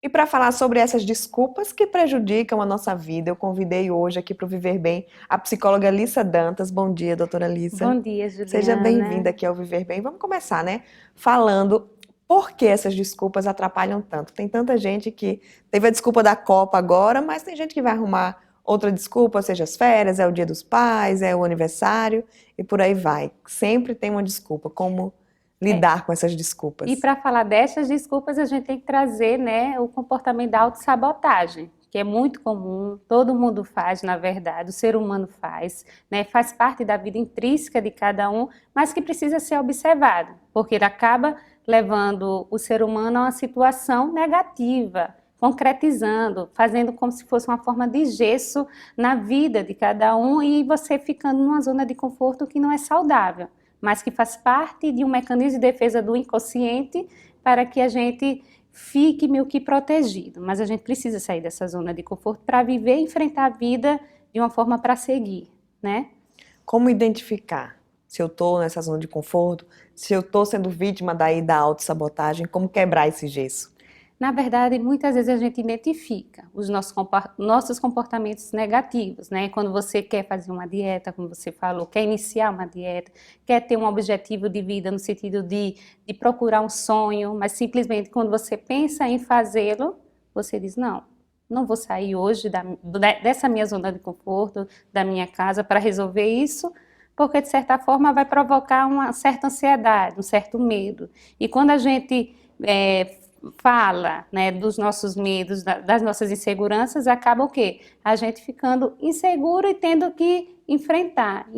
E para falar sobre essas desculpas que prejudicam a nossa vida, eu convidei hoje aqui para o Viver Bem a psicóloga Lissa Dantas. Bom dia, doutora Lissa. Bom dia, Seja bem-vinda Juliana. aqui ao Viver Bem. Vamos começar, né? Falando por que essas desculpas atrapalham tanto. Tem tanta gente que teve a desculpa da Copa agora, mas tem gente que vai arrumar outra desculpa, seja as férias, é o dia dos pais, é o aniversário e por aí vai. Sempre tem uma desculpa. Como É, lidar com essas e desculpas? para falar dessas desculpas, a gente tem que trazer, né, o comportamento da autossabotagem, que é muito comum, todo mundo faz, na verdade, o ser humano faz, né, faz parte da vida intrínseca de cada um, mas que precisa ser observado, porque ele acaba levando o ser humano a uma situação negativa, concretizando, fazendo como se fosse uma forma de gesso na vida de cada um e você ficando numa zona de conforto que não é saudável, mas que faz parte de um mecanismo de defesa do inconsciente para que a gente fique meio que protegido. Mas a gente precisa sair dessa zona de conforto para viver e enfrentar a vida de uma forma para seguir, né? Como identificar se eu estou nessa zona de conforto, se eu estou sendo vítima daí da autossabotagem, como quebrar esse gesso? Na verdade, muitas vezes a gente identifica os nossos comportamentos negativos, né? Quando você quer fazer uma dieta, como você falou, quer iniciar uma dieta, quer ter um objetivo de vida no sentido de procurar um sonho, mas simplesmente quando você pensa em fazê-lo, você diz, não vou sair hoje dessa minha zona de conforto, da minha casa para resolver isso, porque de certa forma vai provocar uma certa ansiedade, um certo medo. E quando a gente fala, né, dos nossos medos, das nossas inseguranças, acaba o quê? A gente ficando inseguro e tendo que enfrentar.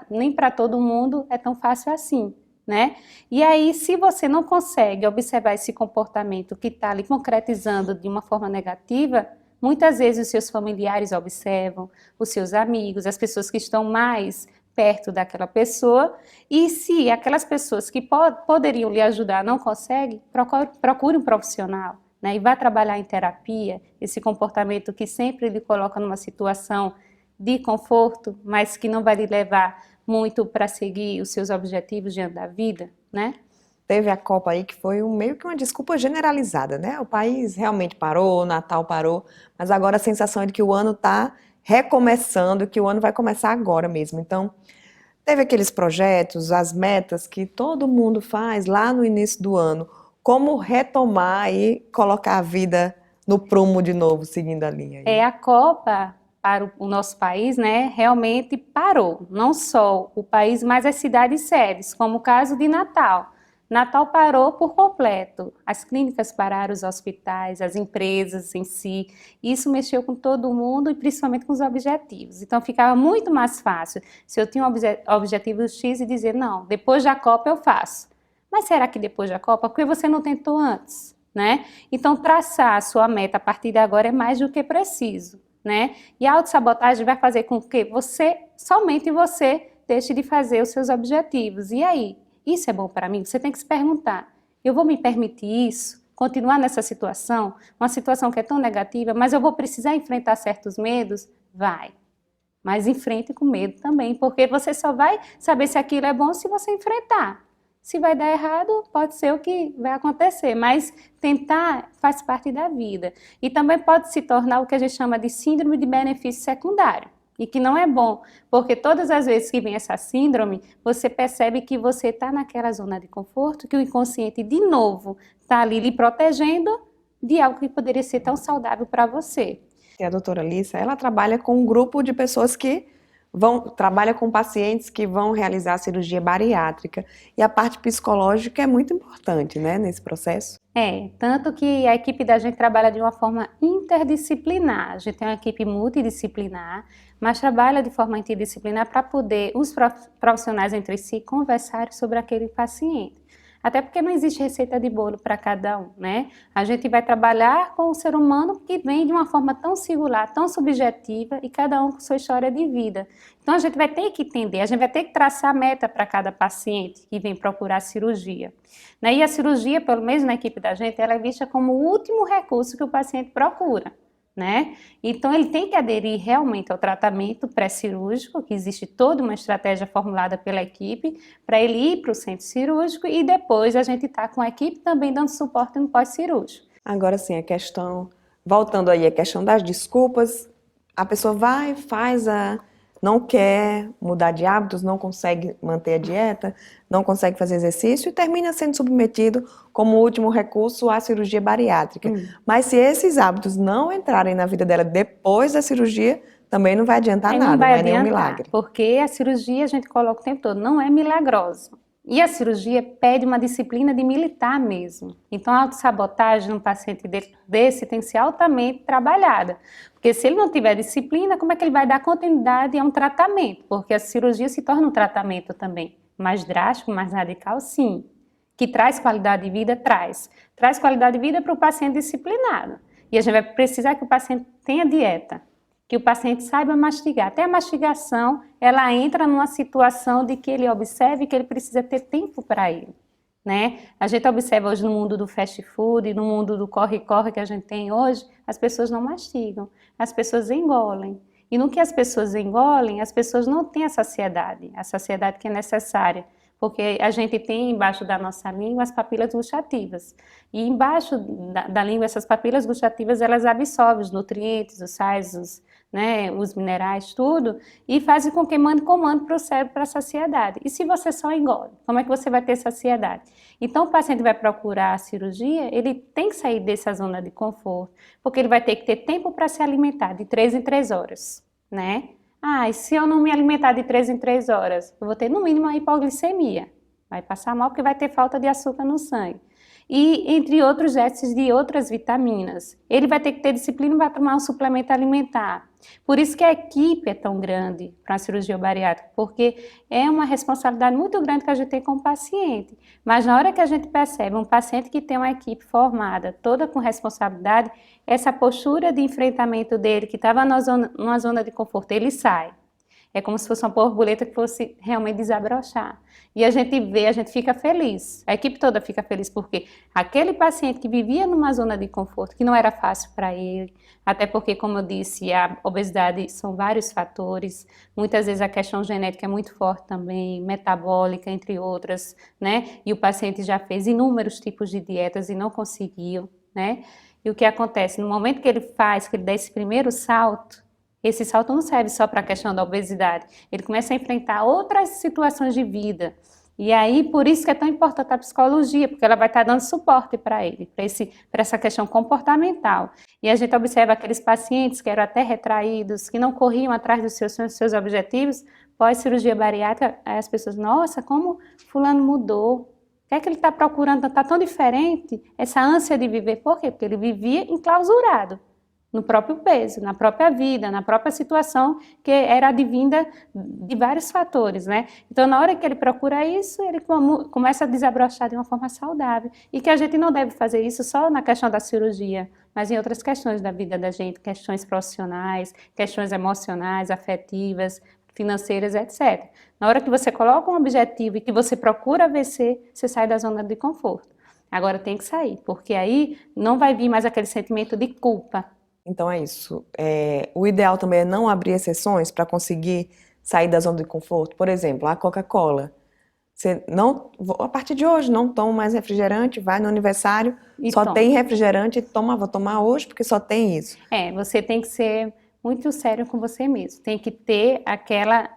Nem para todo mundo é tão fácil assim, né? E aí, se você não consegue observar esse comportamento que está ali concretizando de uma forma negativa, muitas vezes os seus familiares observam, os seus amigos, as pessoas que estão mais perto daquela pessoa, e se aquelas pessoas que poderiam lhe ajudar não conseguem, procure um profissional, né, e vá trabalhar em terapia, esse comportamento que sempre lhe coloca numa situação de conforto, mas que não vai lhe levar muito para seguir os seus objetivos diante da vida, né? Teve a Copa aí que foi meio que uma desculpa generalizada, né? O país realmente parou, o Natal parou, mas agora a sensação é de que o ano está recomeçando, que o ano vai começar agora mesmo. Então, teve aqueles projetos, as metas que todo mundo faz lá no início do ano. Como retomar e colocar a vida no prumo de novo, seguindo a linha aí? A Copa para o nosso país, né, realmente parou. Não só o país, mas as cidades sedes, como o caso de Natal. Natal parou por completo. As clínicas pararam, os hospitais, as empresas em si. Isso mexeu com todo mundo e principalmente com os objetivos. Então ficava muito mais fácil se eu tinha um objetivo X e dizer, não, depois da Copa eu faço. Mas será que depois da Copa? Porque você não tentou antes, né? Então traçar a sua meta a partir de agora é mais do que preciso, né? E a autossabotagem vai fazer com que somente você, deixe de fazer os seus objetivos. E aí? Isso é bom para mim? Você tem que se perguntar, eu vou me permitir isso? Continuar nessa situação? Uma situação que é tão negativa, mas eu vou precisar enfrentar certos medos? Vai. Mas enfrente com medo também, porque você só vai saber se aquilo é bom se você enfrentar. Se vai dar errado, pode ser o que vai acontecer, mas tentar faz parte da vida. E também pode se tornar o que a gente chama de síndrome de benefício secundário. E que não é bom, porque todas as vezes que vem essa síndrome, você percebe que você está naquela zona de conforto, que o inconsciente, de novo, está ali lhe protegendo de algo que poderia ser tão saudável para você. E a doutora Lissa, ela trabalha com um grupo de pessoas que trabalha com pacientes que vão realizar cirurgia bariátrica. E a parte psicológica é muito importante, né, nesse processo. Tanto que a equipe da gente trabalha de uma forma interdisciplinar. A gente tem uma equipe multidisciplinar, mas trabalha de forma interdisciplinar para poder os profissionais entre si conversarem sobre aquele paciente. Até porque não existe receita de bolo para cada um, né? A gente vai trabalhar com o ser humano que vem de uma forma tão singular, tão subjetiva e cada um com sua história de vida. Então a gente vai ter que entender, a gente vai ter que traçar meta para cada paciente que vem procurar cirurgia, né? E a cirurgia, pelo menos na equipe da gente, ela é vista como o último recurso que o paciente procura, né? Então ele tem que aderir realmente ao tratamento pré-cirúrgico, que existe toda uma estratégia formulada pela equipe para ele ir para o centro cirúrgico e depois a gente está com a equipe também dando suporte no pós-cirúrgico. Agora sim, voltando aí a questão das desculpas, a pessoa vai, não quer mudar de hábitos, não consegue manter a dieta, não consegue fazer exercício e termina sendo submetido como último recurso à cirurgia bariátrica. Mas se esses hábitos não entrarem na vida dela depois da cirurgia, também não vai adiantar Aí nada, não vai não é nenhum adiantar, milagre. porque a cirurgia a gente coloca o tempo todo, não é milagrosa. E a cirurgia pede uma disciplina de militar mesmo. Então a autossabotagem num paciente desse tem que ser altamente trabalhada. Porque se ele não tiver disciplina, como é que ele vai dar continuidade a um tratamento? Porque a cirurgia se torna um tratamento também. Mais drástico, mais radical, sim. Que traz qualidade de vida, traz. Traz qualidade de vida para o paciente disciplinado. E a gente vai precisar que o paciente tenha dieta, que o paciente saiba mastigar. Até a mastigação, ela entra numa situação de que ele observe que ele precisa ter tempo para ele, né? A gente observa hoje no mundo do fast food, no mundo do corre-corre que a gente tem hoje, as pessoas não mastigam, as pessoas engolem. E no que as pessoas engolem, as pessoas não têm a saciedade que é necessária, porque a gente tem embaixo da nossa língua as papilas gustativas. E embaixo da língua, essas papilas gustativas, elas absorvem os nutrientes, os sais, os minerais, tudo, e fazem com que mande comando para o cérebro para a saciedade. E se você só engole, como é que você vai ter saciedade? Então, o paciente vai procurar a cirurgia, ele tem que sair dessa zona de conforto, porque ele vai ter que ter tempo para se alimentar, de 3 em 3 horas, né? Ah, e se eu não me alimentar de 3 em 3 horas, eu vou ter no mínimo uma hipoglicemia. Vai passar mal porque vai ter falta de açúcar no sangue. E entre outros déficits de outras vitaminas. Ele vai ter que ter disciplina para tomar um suplemento alimentar. Por isso que a equipe é tão grande para a cirurgia bariátrica, porque é uma responsabilidade muito grande que a gente tem com o paciente. Mas na hora que a gente percebe um paciente que tem uma equipe formada, toda com responsabilidade, essa postura de enfrentamento dele, que estava numa zona de conforto, ele sai. É como se fosse uma borboleta que fosse realmente desabrochar. E a gente vê, a gente fica feliz. A equipe toda fica feliz porque aquele paciente que vivia numa zona de conforto, que não era fácil para ele, até porque, como eu disse, a obesidade são vários fatores. Muitas vezes a questão genética é muito forte também, metabólica, entre outras, né? E o paciente já fez inúmeros tipos de dietas e não conseguiu, né? E o que acontece? No momento que ele dá esse primeiro salto, esse salto não serve só para a questão da obesidade, ele começa a enfrentar outras situações de vida. E aí, por isso que é tão importante a psicologia, porque ela vai estar dando suporte para ele, para essa questão comportamental. E a gente observa aqueles pacientes que eram até retraídos, que não corriam atrás dos seus objetivos, pós-cirurgia bariátrica, aí as pessoas, nossa, como fulano mudou, o que é que ele está procurando, está tão diferente, essa ânsia de viver, por quê? Porque ele vivia enclausurado no próprio peso, na própria vida, na própria situação que era advinda de vários fatores, né? Então, na hora que ele procura isso, ele começa a desabrochar de uma forma saudável. E que a gente não deve fazer isso só na questão da cirurgia, mas em outras questões da vida da gente, questões profissionais, questões emocionais, afetivas, financeiras, etc. Na hora que você coloca um objetivo e que você procura vencer, você sai da zona de conforto. Agora tem que sair, porque aí não vai vir mais aquele sentimento de culpa. Então é isso. O ideal também é não abrir exceções para conseguir sair da zona de conforto. Por exemplo, a Coca-Cola. Você não, a partir de hoje, não toma mais refrigerante, vai no aniversário, só tem refrigerante, vou tomar hoje porque só tem isso. Você tem que ser muito sério com você mesmo. Tem que ter aquela,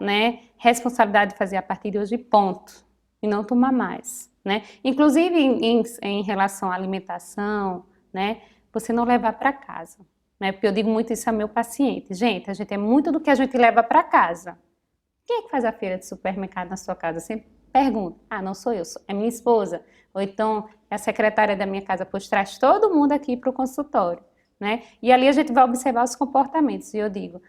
responsabilidade de fazer a partir de hoje, ponto. E não tomar mais, né? Inclusive em relação à alimentação, você não levar para casa. Porque eu digo muito isso ao meu paciente. Gente, a gente é muito do que a gente leva para casa. Quem é que faz a feira de supermercado na sua casa? Eu sempre pergunto. Ah, não sou eu, é minha esposa. Ou então, é a secretária da minha casa, pois traz todo mundo aqui para o consultório. E ali a gente vai observar os comportamentos. E eu digo,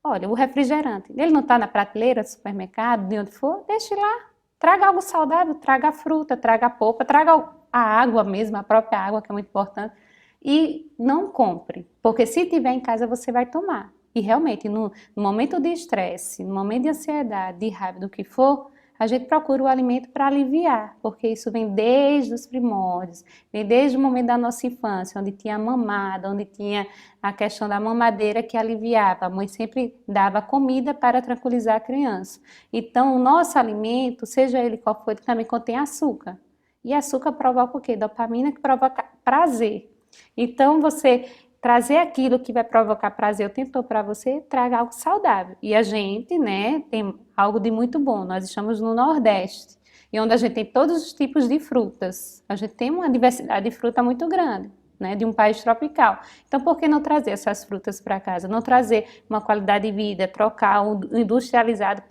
olha, o refrigerante, ele não está na prateleira do supermercado, de onde for, deixe lá. Traga algo saudável, traga a fruta, traga a polpa, traga a água mesmo, a própria água, que é muito importante. E não compre, porque se tiver em casa você vai tomar. E realmente, no momento de estresse, no momento de ansiedade, de raiva, do que for, a gente procura o alimento para aliviar, porque isso vem desde os primórdios, vem desde o momento da nossa infância, onde tinha a mamada, onde tinha a questão da mamadeira que aliviava. A mãe sempre dava comida para tranquilizar a criança. Então, o nosso alimento, seja ele qual for, ele também contém açúcar. E açúcar provoca o quê? Dopamina, que provoca prazer. Então, você trazer aquilo que vai provocar prazer o tempo todo para você, traga algo saudável. E a gente, né, tem algo de muito bom. Nós estamos no Nordeste, e onde a gente tem todos os tipos de frutas. A gente tem uma diversidade de fruta muito grande, né, de um país tropical. Então, por que não trazer essas frutas para casa? Não trazer uma qualidade de vida, trocar o industrializado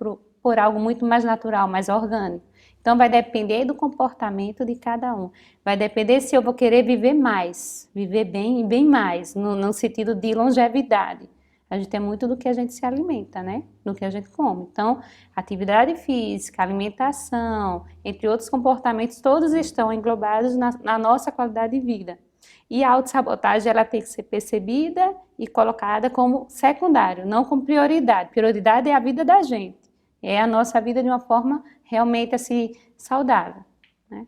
por algo muito mais natural, mais orgânico. Então, vai depender do comportamento de cada um. Vai depender se eu vou querer viver mais, viver bem e bem mais, no sentido de longevidade. A gente é muito do que a gente se alimenta, né? Do que a gente come. Então, atividade física, alimentação, entre outros comportamentos, todos estão englobados na nossa qualidade de vida. E a autossabotagem, ela tem que ser percebida e colocada como secundário, não como prioridade. Prioridade é a vida da gente. É a nossa vida de uma forma realmente assim, saudável, né?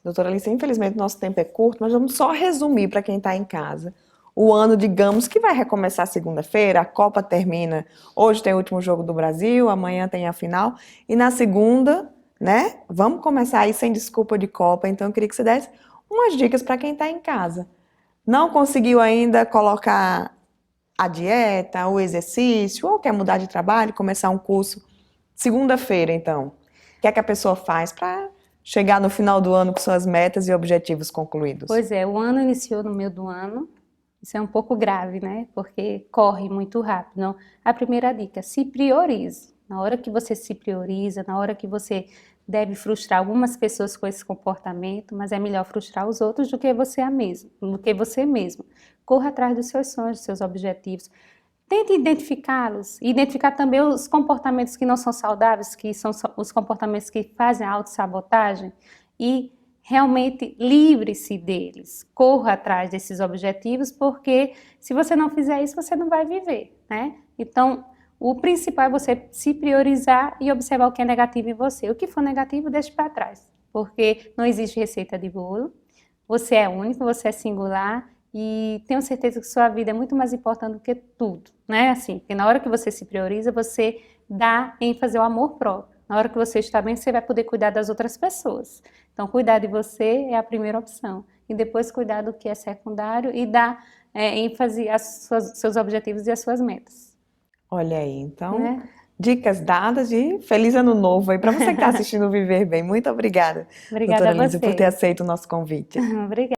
Doutora Alice, infelizmente nosso tempo é curto, mas vamos só resumir para quem está em casa. O ano, digamos, que vai recomeçar segunda-feira, a Copa termina, hoje tem o último jogo do Brasil, amanhã tem a final, e na segunda, né, vamos começar aí sem desculpa de Copa, então eu queria que você desse umas dicas para quem está em casa. Não conseguiu ainda colocar a dieta, o exercício, ou quer mudar de trabalho, começar um curso, segunda-feira, então. O que é que a pessoa faz para chegar no final do ano com suas metas e objetivos concluídos? Pois é, o ano iniciou no meio do ano. Isso é um pouco grave, né? Porque corre muito rápido. Então, a primeira dica, se priorize. Na hora que você se prioriza, na hora que você deve frustrar algumas pessoas com esse comportamento, mas é melhor frustrar os outros do que você mesmo. Corra atrás dos seus sonhos, dos seus objetivos. Tente identificá-los e identificar também os comportamentos que não são saudáveis, que são os comportamentos que fazem a autossabotagem e realmente livre-se deles. Corra atrás desses objetivos, porque se você não fizer isso, você não vai viver, né? Então, o principal é você se priorizar e observar o que é negativo em você. O que for negativo, deixe para trás, porque não existe receita de bolo. Você é único, você é singular. E tenho certeza que sua vida é muito mais importante do que tudo, né? Assim, porque na hora que você se prioriza, você dá ênfase ao amor próprio. Na hora que você está bem, você vai poder cuidar das outras pessoas. Então, cuidar de você é a primeira opção. E depois cuidar do que é secundário e dar ênfase aos seus objetivos e às suas metas. Olha aí, então, Né? dicas dadas e feliz ano novo aí para você que está assistindo o Viver Bem. Muito obrigada, Obrigada doutora a Lísia, por você. ter aceito o nosso convite. Obrigada.